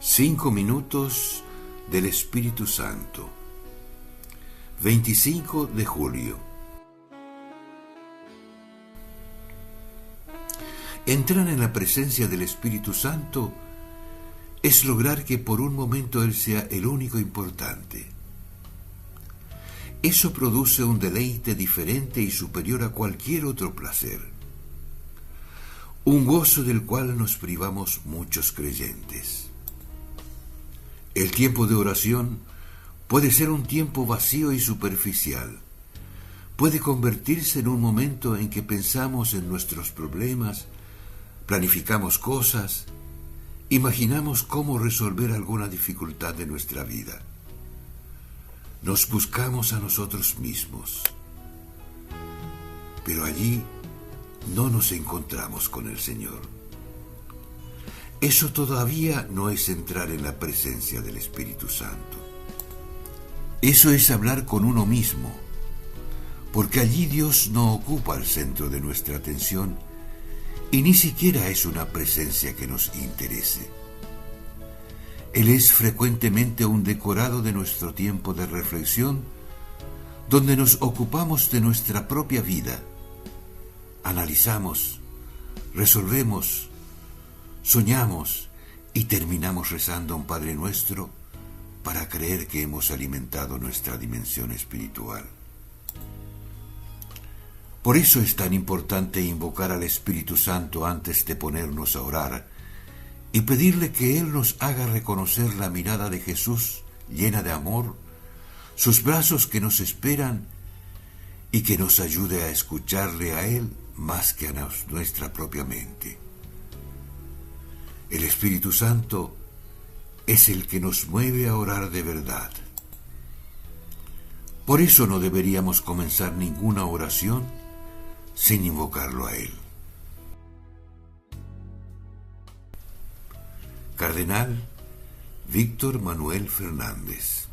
5 minutos del Espíritu Santo. 25 de julio. Entrar en la presencia del Espíritu Santo es lograr que por un momento Él sea el único importante. Eso produce un deleite diferente y superior a cualquier otro placer. Un gozo del cual nos privamos muchos creyentes. El tiempo de oración puede ser un tiempo vacío y superficial. Puede convertirse en un momento en que pensamos en nuestros problemas, planificamos cosas, imaginamos cómo resolver alguna dificultad de nuestra vida. Nos buscamos a nosotros mismos. Pero allí no nos encontramos con el Señor. Eso todavía no es entrar en la presencia del Espíritu Santo. Eso es hablar con uno mismo, porque allí Dios no ocupa el centro de nuestra atención y ni siquiera es una presencia que nos interese. Él es frecuentemente un decorado de nuestro tiempo de reflexión, donde nos ocupamos de nuestra propia vida, analizamos, resolvemos, soñamos y terminamos rezando a un Padre Nuestro para creer que hemos alimentado nuestra dimensión espiritual. Por eso es tan importante invocar al Espíritu Santo antes de ponernos a orar y pedirle que Él nos haga reconocer la mirada de Jesús llena de amor, sus brazos que nos esperan y que nos ayude a escucharle a Él más que a nuestra propia mente. El Espíritu Santo es el que nos mueve a orar de verdad. Por eso no deberíamos comenzar ninguna oración sin invocarlo a Él. Cardenal Víctor Manuel Fernández.